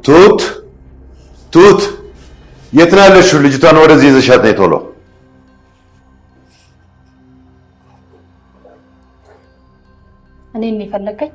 ትሁት ትሁት የት ነው ያለሽው? ልጅቷን ወደዚህ ይዘሻት ነይ ቶሎ። እኔን የፈለከኝ?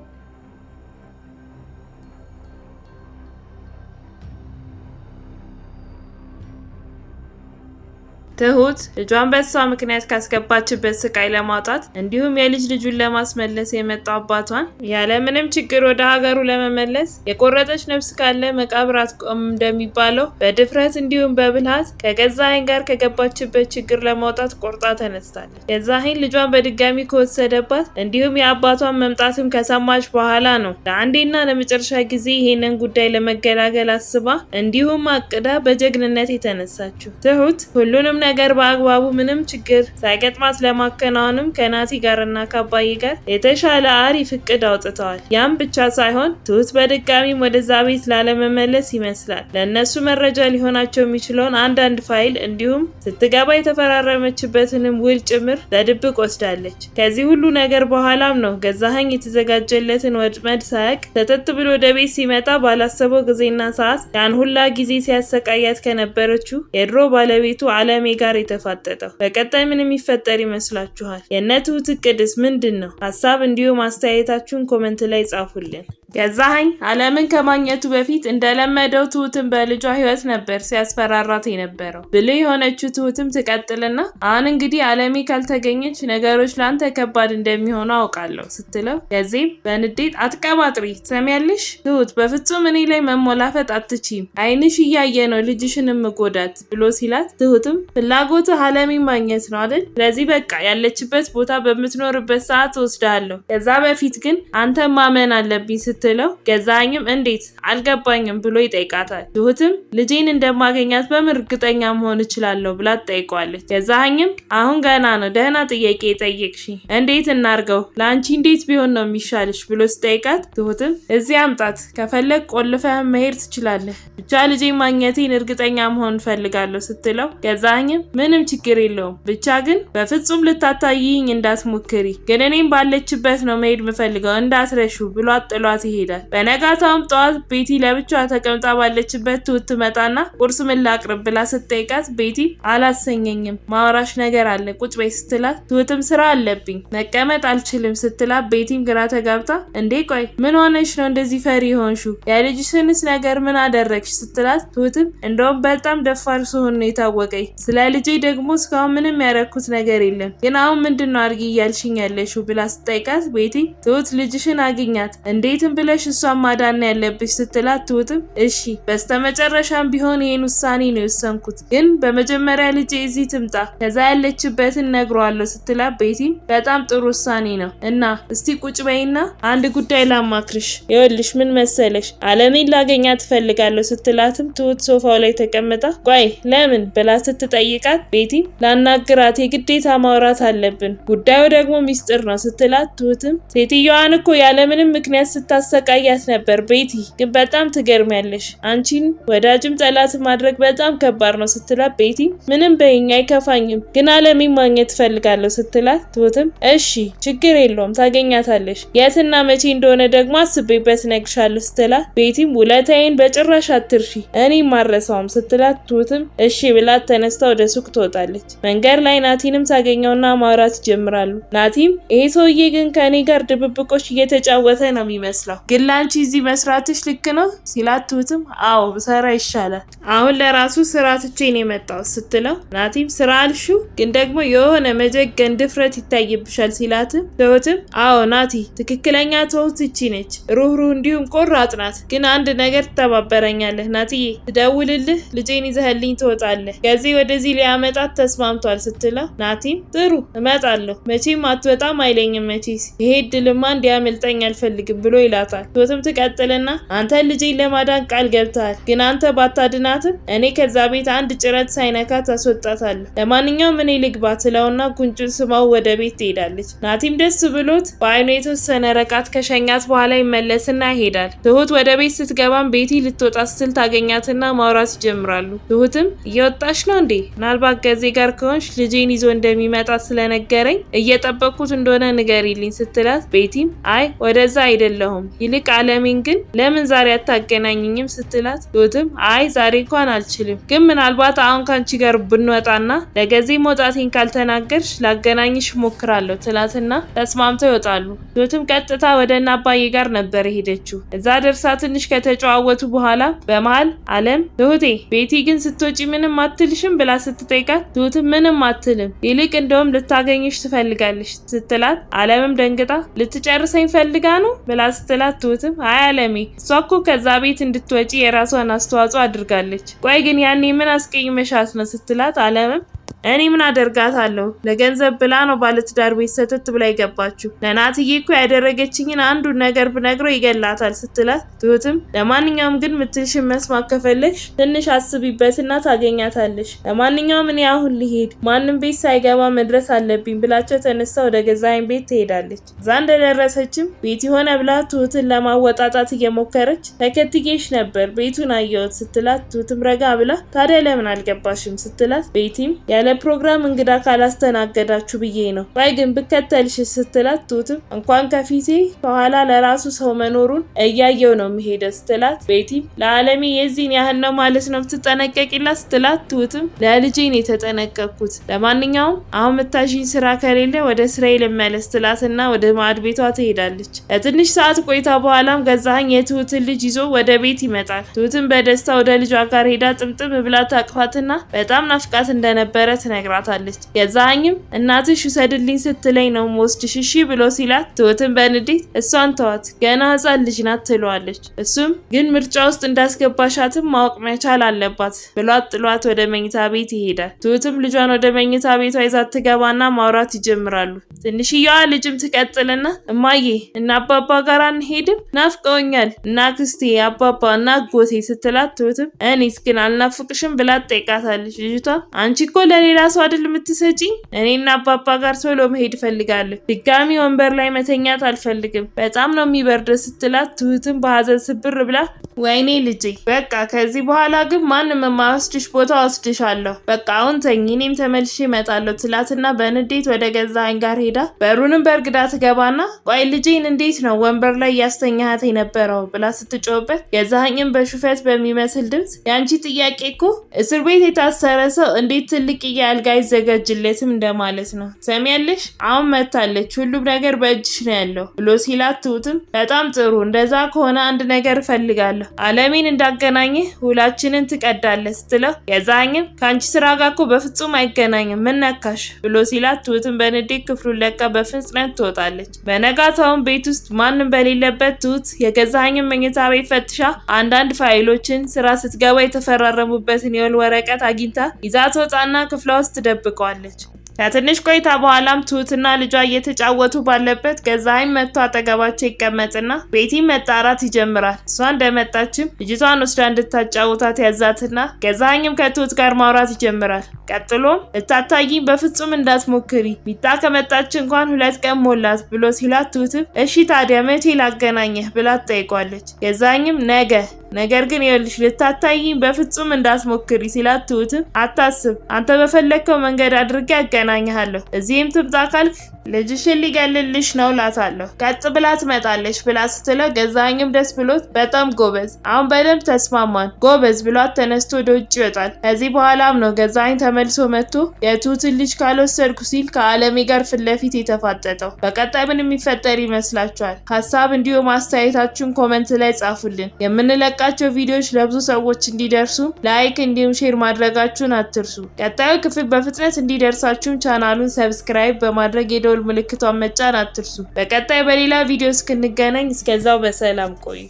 ትሁት ልጇን በሷ ምክንያት ካስገባችበት ስቃይ ለማውጣት እንዲሁም የልጅ ልጁን ለማስመለስ የመጣው አባቷን ያለምንም ችግር ወደ ሀገሩ ለመመለስ የቆረጠች ነፍስ ካለ መቃብር አትቆምም እንደሚባለው በድፍረት እንዲሁም በብልሃት ከገዛኸኝ ጋር ከገባችበት ችግር ለማውጣት ቆርጣ ተነስታለች። ገዛኸኝ ልጇን በድጋሚ ከወሰደባት እንዲሁም የአባቷን መምጣትም ከሰማች በኋላ ነው ለአንዴና ለመጨረሻ ጊዜ ይሄንን ጉዳይ ለመገላገል አስባ እንዲሁም አቅዳ በጀግንነት የተነሳችው። ትሁት ሁሉንም ነገር በአግባቡ ምንም ችግር ሳይገጥማት ለማከናወንም ከናቲ ጋርና ከአባዬ ጋር የተሻለ አሪፍ እቅድ አውጥተዋል። ያም ብቻ ሳይሆን ትሁት በድጋሚም ወደዛ ቤት ላለመመለስ ይመስላል ለእነሱ መረጃ ሊሆናቸው የሚችለውን አንዳንድ ፋይል እንዲሁም ስትገባ የተፈራረመችበትንም ውል ጭምር በድብቅ ወስዳለች። ከዚህ ሁሉ ነገር በኋላም ነው ገዛኸኝ የተዘጋጀለትን ወጥመድ ሳያቅ ሰተት ብሎ ወደ ቤት ሲመጣ ባላሰበው ጊዜና ሰዓት ያን ሁላ ጊዜ ሲያሰቃያት ከነበረችው የድሮ ባለቤቱ አለሜ ጋር የተፋጠጠው። በቀጣይ ምን የሚፈጠር ይመስላችኋል? የእነ ትሁት እቅድስ ምንድን ነው? ሀሳብ እንዲሁም አስተያየታችሁን ኮመንት ላይ ጻፉልን። ገዛኸኝ አለምን ከማግኘቱ በፊት እንደለመደው ትሁትን በልጇ ህይወት ነበር ሲያስፈራራት የነበረው። ብልህ የሆነችው ትሁትም ትቀጥልና አሁን እንግዲህ አለሜ ካልተገኘች ነገሮች ላንተ ከባድ እንደሚሆኑ አውቃለሁ ስትለው ገዜም በንዴት አትቀባጥሪ ትሰሚያለሽ ትሁት በፍጹም እኔ ላይ መሞላፈጥ አትችይም፣ አይንሽ እያየ ነው ልጅሽን ምጎዳት ብሎ ሲላት ትሁትም ፍላጎትህ አለሜን ማግኘት ነው አይደል? ስለዚህ በቃ ያለችበት ቦታ በምትኖርበት ሰዓት ወስዳለሁ። ከዛ በፊት ግን አንተ ማመን አለብኝ ስትለው ገዛኸኝም እንዴት አልገባኝም ብሎ ይጠይቃታል። ትሁትም ልጄን እንደማገኛት በምን እርግጠኛ መሆን እችላለሁ ብላ ትጠይቀዋለች። ገዛኸኝም አሁን ገና ነው ደህና ጥያቄ ጠየቅሽ፣ እንዴት እናርገው ለአንቺ እንዴት ቢሆን ነው የሚሻልሽ ብሎ ስጠይቃት ትሁትም እዚህ አምጣት ከፈለግ ቆልፈህ መሄድ ትችላለህ፣ ብቻ ልጄን ማግኘቴን እርግጠኛ መሆን ፈልጋለሁ ስትለው ገዛኸኝም ምንም ችግር የለውም ብቻ ግን በፍጹም ልታታይኝ እንዳትሞክሪ፣ ግን እኔም ባለችበት ነው መሄድ ምፈልገው እንዳትረሹ ብሎ ጥሏት ይሄዳል። በነጋታውም ጠዋት ቤቲ ለብቻዋ ተቀምጣ ባለችበት ትሁት ትመጣና ቁርስ ምን ላቅርብ ብላ ስትጠይቃት ቤቲ አላሰኘኝም ማውራሽ ነገር አለ ቁጭ በይ ስትላት ትሁትም ስራ አለብኝ መቀመጥ አልችልም ስትላት ቤቲም ግራ ተጋብታ እንዴ ቆይ ምን ሆነሽ ነው እንደዚህ ፈሪ ሆንሹ የልጅሽንስ ነገር ምን አደረግሽ ስትላት ትሁትም እንደውም በጣም ደፋር ስሆን ነው የታወቀኝ፣ ስለ ልጄ ደግሞ እስካሁን ምንም ያረኩት ነገር የለም፣ ግን አሁን ምንድነው አድርጊ እያልሽኝ ያለሽው ብላ ስትጠይቃት ቤቲ ትሁት ልጅሽን አግኛት እንዴትም ብለሽ እሷን ማዳን ያለብሽ ስትላት ትሁትም እሺ በስተመጨረሻም ቢሆን ይሄን ውሳኔ ነው የወሰንኩት፣ ግን በመጀመሪያ ልጄ እዚህ ትምጣ ከዛ ያለችበትን ነግሯለሁ ስትላት ቤቲም በጣም ጥሩ ውሳኔ ነው እና እስቲ ቁጭ በይና አንድ ጉዳይ ላማክርሽ፣ ይኸውልሽ ምን መሰለሽ አለሜን ላገኛ ትፈልጋለሁ ስትላትም ትሁት ሶፋው ላይ ተቀምጣ ቆይ ለምን ብላ ስትጠይቃት ቤቲም ላናግራት የግዴታ ማውራት አለብን፣ ጉዳዩ ደግሞ ሚስጥር ነው ስትላት ትሁትም ሴትዮዋን እኮ ያለምንም ምክንያት ስታሰቃያት ነበር ቤቲ፣ ግን በጣም ትገርሚያለሽ፣ አንቺን ወዳጅም ጠላት ማድረግ በጣም ከባድ ነው ስትላት ቤቲ ምንም በይኝ አይከፋኝም፣ ግን አለሜን ማግኘት ትፈልጋለሁ ስትላት ትሁትም እሺ ችግር የለውም ታገኛታለሽ፣ የትና መቼ እንደሆነ ደግሞ አስቤበት ነግሻለሁ ስትላት ቤቲም ውለታዬን በጭራሽ አትርሺ እኔም ማረሳውም ስትላት ትሁትም እሺ ብላት ተነስታ ወደ ሱቅ ትወጣለች። መንገድ ላይ ናቲንም ታገኘውና ማውራት ይጀምራሉ። ናቲም ይሄ ሰውዬ ግን ከኔ ጋር ድብብቆሽ እየተጫወተ ነው የሚመስለው፣ ግን ላንቺ እዚህ መስራትሽ ልክ ነው ሲላት ትሁትም አዎ ብሰራ ይሻላል፣ አሁን ለራሱ ስራ ትቼ ነው የመጣው ስትለው ናቲም ስራ አልሽው ግን ደግሞ የሆነ መጀገን ድፍረት ይታይብሻል ሲላትም ትሁትም አዎ ናቲ ትክክለኛ ትሁት እቺ ነች፣ ሩህሩህ እንዲሁም ቆራጥ ናት፣ ግን አንድ ነገር ትተባበረኛለህ ናቲዬ፣ ትደውልልህ ልጄን ይዘህልኝ ትወጣለህ፣ ከዚህ ወደዚህ ሊያመጣት ተስማምቷል ስትለው ናቲም ጥሩ እመጣለሁ፣ መቼም አትወጣም አይለኝም መቼስ ይሄ ድልማ እንዲያመልጠኝ አልፈልግም ብሎ ይላታል። ትሁትም ትቀጥልና አንተ ልጄን ለማዳን ቃል ገብተሃል፣ ግን አንተ ባታድናትም እኔ ከዛ ቤት አንድ ጭረት ሳይነካት አስወጣታለሁ፣ ለማንኛውም እኔ ልግባ ትለውና ጉንጩን ስማው ወደ ቤት ትሄዳለች። ናቲም ደስ ብሎት በአይኑ የተወሰነ ረቃት ከሸኛት በኋላ ይመለስና ይሄዳል። ትሁት ወደ ቤት ስትገባም ቤቲ ልትወጣ ስትል ታገኛትና ማውራት ይጀምራሉ። ትሁትም እየወጣሽ ነው እንዴ? ምናልባት ገዜ ጋር ከሆንሽ ልጄን ይዞ እንደሚመጣ ስለነገረኝ እየጠበቅኩት እንደሆነ ንገሪልኝ ስትላት ቤቲም አይ ወደዛ አይደለሁም ይልቅ አለሜን ግን ለምን ዛሬ አታገናኝኝም ስትላት ትሁትም አይ ዛሬ እንኳን አልችልም፣ ግን ምናልባት አሁን ካንቺ ጋር ብንወጣና ለጊዜ መውጣቴን ካልተናገርሽ ላገናኝሽ ሞክራለሁ ትላትና ተስማምተው ይወጣሉ። ትሁትም ቀጥታ ወደ አባዬ ጋር ነበር ሄደችው። እዛ ደርሳ ትንሽ ከተጨዋወቱ በኋላ በመሃል አለም ትሁቴ ቤቲ ግን ስትወጪ ምንም አትልሽም ብላ ስትጠይቃት ትሁትም ምንም አትልም፣ ይልቅ እንደውም ልታገኝሽ ትፈልጋለች ስትላት አለምም ደንግጣ ልትጨርሰኝ ፈልጋ ነው ብላ ስትላት ትሁትም አይ አለሜ እሷ እኮ ከዛ ቤት እንድትወጪ የራሷን አስተዋጽኦ አድርጋለች። ቆይ ግን ያኔ ምን አስቀይመሻት ነው ስትላት አለምም እኔ ምን አደርጋታለሁ? ለገንዘብ ብላ ነው ባለትዳር ቤት ሰተት ብላ የገባችው። ለናትዬ እኮ ያደረገችኝን አንዱን ነገር ብነግረው ይገላታል ስትላት ትሁትም ለማንኛውም ግን ምትልሽን መስማት ከፈለግሽ ትንሽ አስቢበትና ታገኛታለሽ። ለማንኛውም እኔ አሁን ልሄድ፣ ማንም ቤት ሳይገባ መድረስ አለብኝ ብላቸው ተነሳ ወደ ገዛኸኝ ቤት ትሄዳለች። እዛ እንደደረሰችም ቤት ሆነ ብላ ትሁትን ለማወጣጣት እየሞከረች ተከትዬሽ ነበር ቤቱን አየሁት ስትላት ትሁትም ረጋ ብላ ታዲያ ለምን አልገባሽም ስትላት ቤቲም ያለ ፕሮግራም እንግዳ ካላስተናገዳችሁ ብዬ ነው፣ ቆይ ግን ብከተልሽ ስትላት ትሁትም እንኳን ከፊቴ ከኋላ ለራሱ ሰው መኖሩን እያየው ነው የሚሄደው ስትላት ቤቲም ለአለሜ የዚህን ያህል ነው ማለት ነው የምትጠነቀቂላት ስትላት ትሁትም ለልጄን የተጠነቀቅኩት፣ ለማንኛውም አሁን ምታዥኝ ስራ ከሌለ ወደ ስራዬ ልመለስ ትላትና ወደ ማዕድ ቤቷ ትሄዳለች። ለትንሽ ሰዓት ቆይታ በኋላም ገዛኸኝ የትሁትን ልጅ ይዞ ወደ ቤት ይመጣል። ትሁትም በደስታ ወደ ልጇ ጋር ሄዳ ጥምጥም ብላ ታቅፋትና በጣም ናፍቃት እንደነበረ ትነግራታለች። ገዛኸኝም እናትሽ ውሰድልኝ ስትለኝ ነው የምወስድሽ እሺ ብሎ ሲላት ትሁትም በንዴት እሷን ተዋት ገና ህፃን ልጅ ናት ትለዋለች። እሱም ግን ምርጫ ውስጥ እንዳስገባሻትም ማወቅ መቻል አለባት ብሏት ጥሏት ወደ መኝታ ቤት ይሄዳል። ትሁትም ልጇን ወደ መኝታ ቤቷ ይዛት ትገባና ማውራት ይጀምራሉ። ትንሽየዋ ልጅም ትቀጥልና እማዬ እና አባባ ጋር አንሄድም? ናፍቀውኛል እና አክስቴ አባባ እና አጎቴ ስትላት ትሁትም እኔስ ግን አልናፍቅሽም ብላ ትጠይቃታለች። ልጅቷ አንቺ እኮ ለሌላ ሰው አይደል የምትሰጪኝ? እኔና አባባ ጋር ቶሎ መሄድ ፈልጋለሁ፣ ድጋሚ ወንበር ላይ መተኛት አልፈልግም፣ በጣም ነው የሚበርደው ስትላት ትሁትም በሀዘን ስብር ብላ ወይኔ ልጄ በቃ ከዚህ በኋላ ግን ማንም የማይወስድሽ ቦታ ወስድሻለሁ፣ በቃ አሁን ተኝ እኔም ተመልሼ እመጣለሁ ትላትና በንዴት ወደ ገዛኸኝ ጋር ሄዳ በሩንም በእርግዳ ትገባና ቆይ ልጄን እንዴት ነው ወንበር ላይ ያስተኛሃት የነበረው ብላ ስትጮህበት ገዛኸኝም በሹፈት በሚመስል ድምፅ ያንቺ ጥያቄ እኮ እስር ቤት የታሰረ ሰው እንዴት ትልቅዬ አልጋ አይዘጋጅለትም እንደማለት ነው። ሰሚያለሽ አሁን መታለች፣ ሁሉም ነገር በእጅሽ ነው ያለው ብሎ ሲላት ትሁትም በጣም ጥሩ እንደዛ ከሆነ አንድ ነገር እፈልጋለሁ፣ አለሜን እንዳገናኘህ ሁላችንን ትቀዳለህ ስትለው ገዛኸኝም ከአንቺ ስራ ጋር እኮ በፍጹም አይገናኝም ምን ነካሽ ብሎ ሲላት ትሁትም በንዴት ክፍሉን ለቃ በፍጥነት ትወጣለች። በነጋታውም ቤት ውስጥ ማንም በሌለበት ትሁት የገዛኸኝን መኝታ ቤት ፈትሻ አንዳንድ ፋይሎችን ስራ ስትገባ የተፈራረሙበትን የውል ወረቀት አግኝታ ይዛ ትወጣና ክፍሏ ውስጥ ትደብቀዋለች። ከትንሽ ቆይታ በኋላም ትሁትና ልጇ እየተጫወቱ ባለበት ገዛኸኝ መጥቶ አጠገባቸው ይቀመጥና ቤቲም መጣራት ይጀምራል። እሷ እንደመጣችም ልጅቷን ወስዳ እንድታጫውታት ያዛትና ገዛኸኝም ከትሁት ጋር ማውራት ይጀምራል። ቀጥሎም ልታታይኝ በፍጹም እንዳትሞክሪ፣ ሚጣ ከመጣች እንኳን 2 ቀን ሞላት ብሎ ሲላት ትሁትም እሺ ታዲያ መቼ ላገናኘህ ብላ ትጠይቋለች። ገዛኸኝም ነገ፣ ነገር ግን ይኸውልሽ ልታታይኝ በፍጹም እንዳትሞክሪ ሲላት ትሁትም አታስብ፣ አንተ በፈለግከው መንገድ አድርጌ አገናኝሃለሁ፣ እዚህም ትምጣ ካልክ ልጅሽን ሊገልልሽ ነው ላታለሁ፣ ቀጥ ብላ ትመጣለች ብላ ስትለው ገዛኸኝም ደስ ብሎት በጣም ጎበዝ፣ አሁን በደንብ ተስማማን ጎበዝ ብሏት ተነስቶ ወደ ውጭ ይወጣል። ከዚህ በኋላም ነው ገዛኸኝ ተመልሶ መጥቶ የትሁትን ልጅ ካልወሰድኩ ሲል ከአለሜ ጋር ፊት ለፊት የተፋጠጠው። በቀጣይ ምን የሚፈጠር ይመስላችኋል? ሀሳብ እንዲሁም አስተያየታችሁን ኮመንት ላይ ጻፉልን። የምንለቃቸው ቪዲዮዎች ለብዙ ሰዎች እንዲደርሱ ላይክ እንዲሁም ሼር ማድረጋችሁን አትርሱ። ቀጣዩ ክፍል በፍጥነት እንዲደርሳችሁም ቻናሉን ሰብስክራይብ በማድረግ የደወል ምልክቷን መጫን አትርሱ። በቀጣይ በሌላ ቪዲዮ እስክንገናኝ እስከዛው በሰላም ቆዩ።